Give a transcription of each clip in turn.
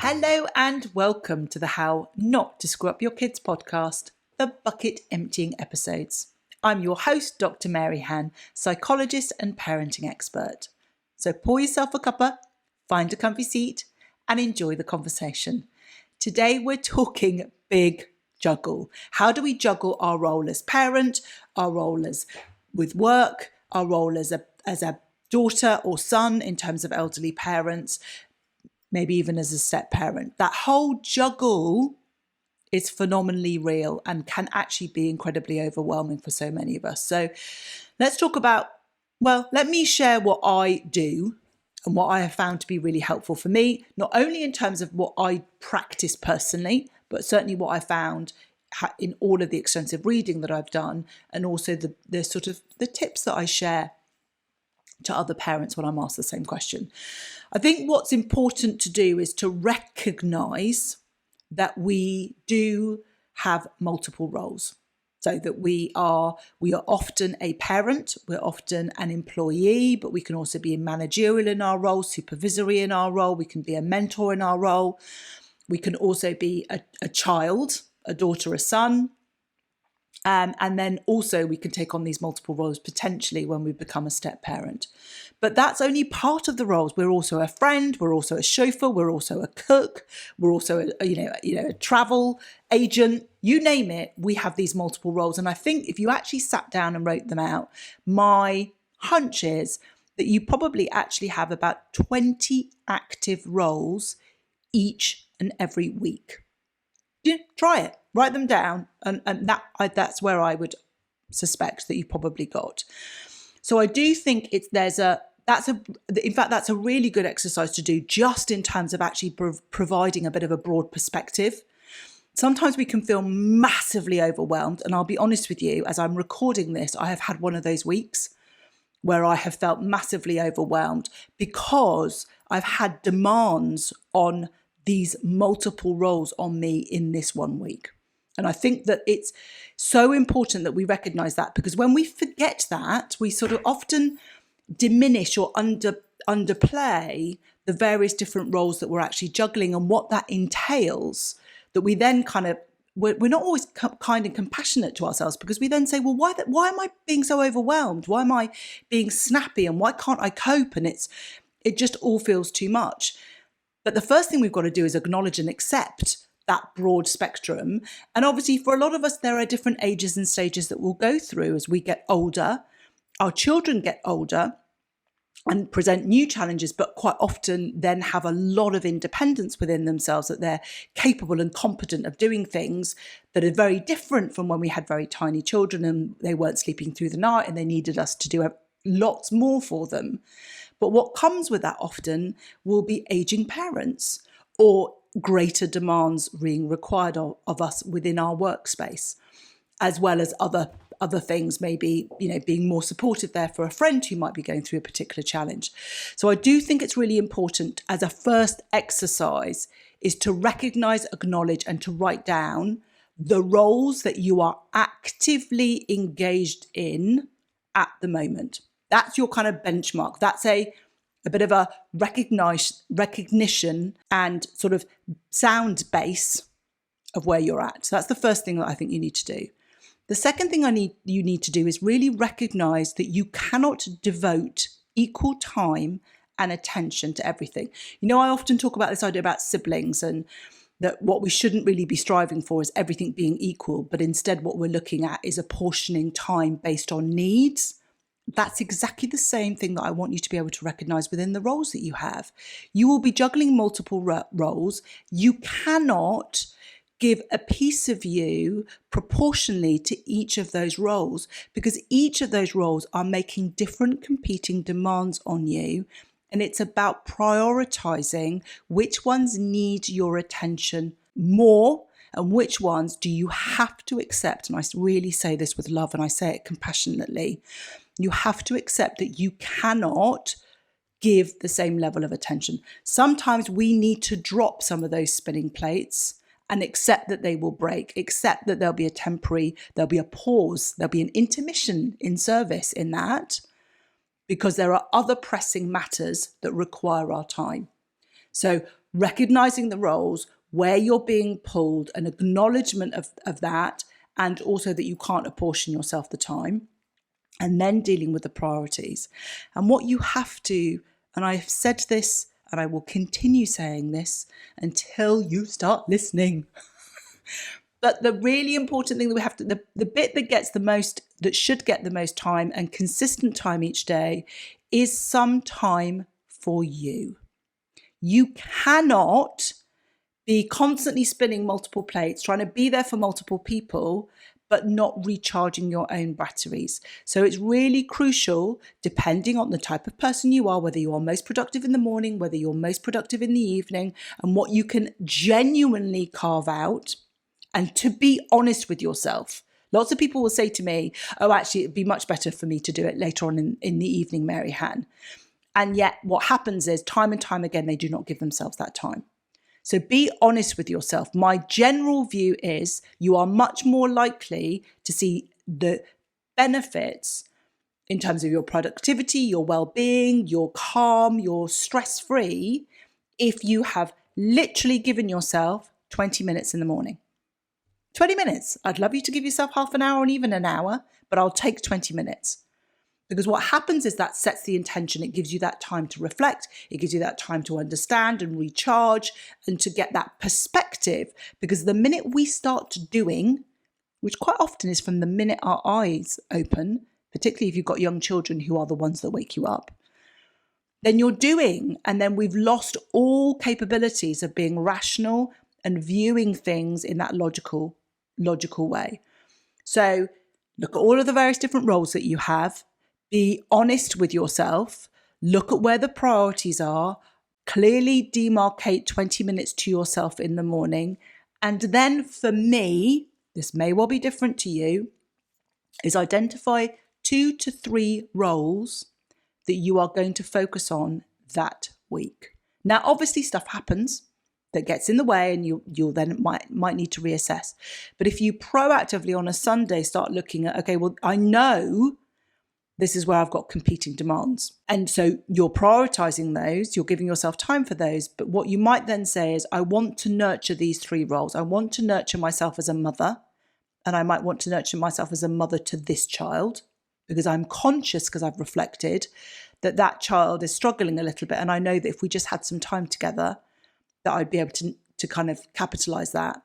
Hello and welcome to the How Not to Screw Up Your Kids podcast, the bucket emptying episodes. I'm your host, Dr Maryhan, psychologist and parenting expert. So pour yourself a cuppa, find a comfy seat and enjoy the conversation. Today we're talking big juggle. How do we juggle our role as parent, our role as with work, our role as a daughter or son in terms of elderly parents, maybe even as a step parent. That whole juggle is phenomenally real and can actually be incredibly overwhelming for so many of us. So let's talk about, let me share what I do and what I have found to be really helpful for me, not only in terms of what I practice personally, but certainly what I found in all of the extensive reading that I've done, and also the sort of the tips that I share to other parents when I'm asked the same question. I think what's important to do is to recognize that we do have multiple roles. So that we are often a parent, we're often an employee, but we can also be managerial in our role, supervisory in our role, we can be a mentor in our role, we can also be a child, a daughter, a son. And then also we can take on these multiple roles potentially when we become a step parent. But that's only part of the roles. We're also a friend, we're also a chauffeur, we're also a cook, we're also a travel agent, you name it, we have these multiple roles. And I think if you actually sat down and wrote them out, my hunch is that you probably actually have about 20 active roles each and every week. Yeah, try it. Write them down, and that's where I would suspect that you've probably got. So I do think that's a really good exercise to do, just in terms of actually providing a bit of a broad perspective. Sometimes we can feel massively overwhelmed, and I'll be honest with you, as I'm recording this, I have had one of those weeks where I have felt massively overwhelmed because I've had demands on these multiple roles on me in this 1 week. And I think that it's so important that we recognize that, because when we forget that, we sort of often diminish or underplay the various different roles that we're actually juggling and what that entails, that we then we're not always kind and compassionate to ourselves, because we then say, well, why am I being so overwhelmed? Why am I being snappy? And why can't I cope? And it just all feels too much. But the first thing we've got to do is acknowledge and accept that broad spectrum. And obviously for a lot of us, there are different ages and stages that we'll go through as we get older. Our children get older and present new challenges, but quite often then have a lot of independence within themselves, that they're capable and competent of doing things that are very different from when we had very tiny children and they weren't sleeping through the night and they needed us to do lots more for them. But what comes with that often will be aging parents or greater demands being required of us within our workspace, as well as other things, maybe, being more supportive there for a friend who might be going through a particular challenge. So I do think it's really important as a first exercise is to recognize, acknowledge, and to write down the roles that you are actively engaged in at the moment. That's your kind of benchmark. That's a bit of a recognition and sort of sound base of where you're at. So that's the first thing that I think you need to do. The second thing you need to do is really recognize that you cannot devote equal time and attention to everything. I often talk about this idea about siblings, and that what we shouldn't really be striving for is everything being equal, but instead what we're looking at is apportioning time based on needs. That's exactly the same thing that I want you to be able to recognize within the roles that you have. You will be juggling multiple roles. You cannot give a piece of you proportionally to each of those roles, because each of those roles are making different competing demands on you. And it's about prioritizing which ones need your attention more and which ones do you have to accept. And I really say this with love and I say it compassionately. You have to accept that you cannot give the same level of attention. Sometimes we need to drop some of those spinning plates and accept that they will break, accept that there'll be a pause, there'll be an intermission in service in that, because there are other pressing matters that require our time. So recognizing the roles, where you're being pulled, an acknowledgement of that, and also that you can't apportion yourself the time, and then dealing with the priorities. And what you have to, and I've said this and I will continue saying this until you start listening. But the really important thing that we have to, the bit that gets the most, that should get the most time and consistent time each day, is some time for you. You cannot be constantly spinning multiple plates, trying to be there for multiple people, but not recharging your own batteries. So it's really crucial, depending on the type of person you are, whether you are most productive in the morning, whether you're most productive in the evening, and what you can genuinely carve out, and to be honest with yourself. Lots of people will say to me, oh, actually, it'd be much better for me to do it later on in the evening, Maryhan. And yet what happens is time and time again, they do not give themselves that time. So be honest with yourself. My general view is you are much more likely to see the benefits in terms of your productivity, your well-being, your calm, your stress-free, if you have literally given yourself 20 minutes in the morning. 20 minutes. I'd love you to give yourself half an hour and even an hour, but I'll take 20 minutes. Because what happens is that sets the intention. It gives you that time to reflect. It gives you that time to understand and recharge and to get that perspective. Because the minute we start doing, which quite often is from the minute our eyes open, particularly if you've got young children who are the ones that wake you up, then you're doing, and then we've lost all capabilities of being rational and viewing things in that logical way. So look at all of the various different roles that you have. Be honest with yourself, look at where the priorities are, clearly demarcate 20 minutes to yourself in the morning. And then for me, this may well be different to you, is identify 2 to 3 roles that you are going to focus on that week. Now, obviously stuff happens that gets in the way and you'll then might need to reassess. But if you proactively on a Sunday start looking at, okay, well, I know this is where I've got competing demands. And so you're prioritizing those, you're giving yourself time for those. But what you might then say is, I want to nurture these 3 roles. I want to nurture myself as a mother, and I might want to nurture myself as a mother to this child, because I'm conscious, because I've reflected, that child is struggling a little bit. And I know that if we just had some time together, that I'd be able to kind of capitalize that.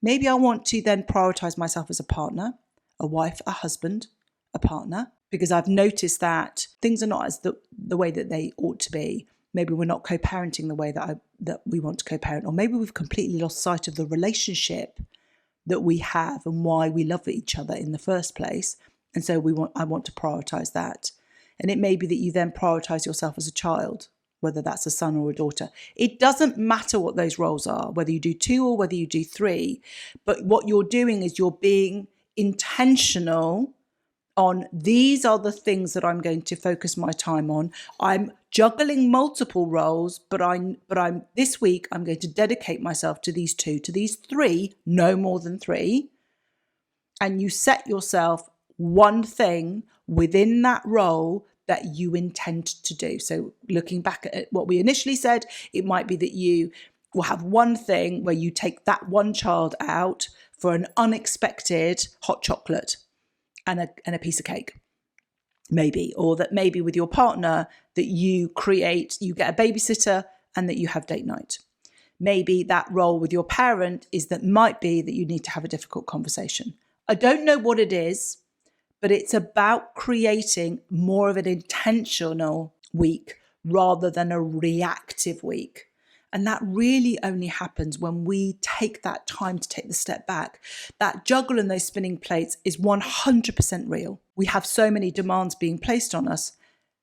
Maybe I want to then prioritize myself as a partner, a wife, a husband, a partner, because I've noticed that things are not as the way that they ought to be. Maybe we're not co-parenting the way that we want to co-parent, or maybe we've completely lost sight of the relationship that we have and why we love each other in the first place. And so I want to prioritize that. And it may be that you then prioritize yourself as a child, whether that's a son or a daughter. It doesn't matter what those roles are, whether you do 2 or whether you do 3. But what you're doing is you're being intentional on, these are the things that I'm going to focus my time on. I'm juggling multiple roles, but I'm this week I'm going to dedicate myself to these 2, to these 3, no more than 3. And you set yourself one thing within that role that you intend to do. So looking back at what we initially said, it might be that you will have one thing where you take that one child out for an unexpected hot chocolate and a piece of cake, maybe. Or that maybe with your partner that you get a babysitter and that you have date night. Maybe that role with your parent might be that you need to have a difficult conversation. I don't know what it is, but it's about creating more of an intentional week rather than a reactive week. And that really only happens when we take that time to take the step back. That juggle and those spinning plates is 100% real. We have so many demands being placed on us.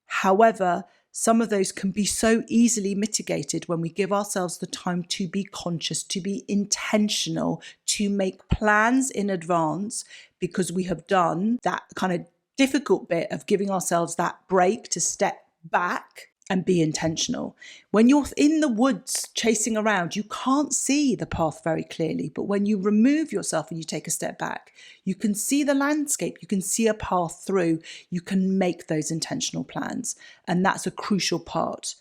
However, some of those can be so easily mitigated when we give ourselves the time to be conscious, to be intentional, to make plans in advance, because we have done that kind of difficult bit of giving ourselves that break to step back and be intentional. When you're in the woods chasing around, you can't see the path very clearly. But when you remove yourself and you take a step back, you can see the landscape, you can see a path through, you can make those intentional plans. And that's a crucial part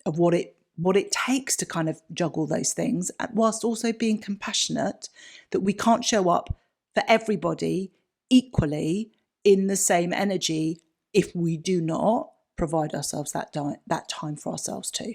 of what it what it takes to kind of juggle those things, whilst also being compassionate that we can't show up for everybody equally in the same energy if we do not provide ourselves that time for ourselves too.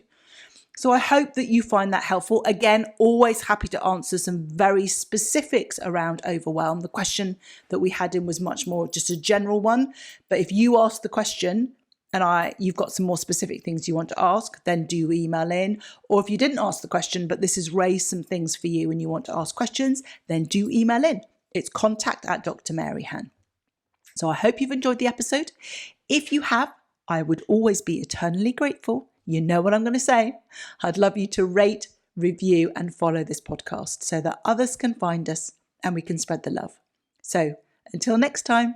So I hope that you find that helpful. Again, always happy to answer some very specifics around overwhelm. The question that we had in was much more just a general one. But if you ask the question and you've got some more specific things you want to ask, then do email in. Or if you didn't ask the question, but this has raised some things for you and you want to ask questions, then do email in. It's contact@Dr Maryhan. So I hope you've enjoyed the episode. If you have, I would always be eternally grateful. You know what I'm going to say. I'd love you to rate, review, and follow this podcast so that others can find us and we can spread the love. So until next time.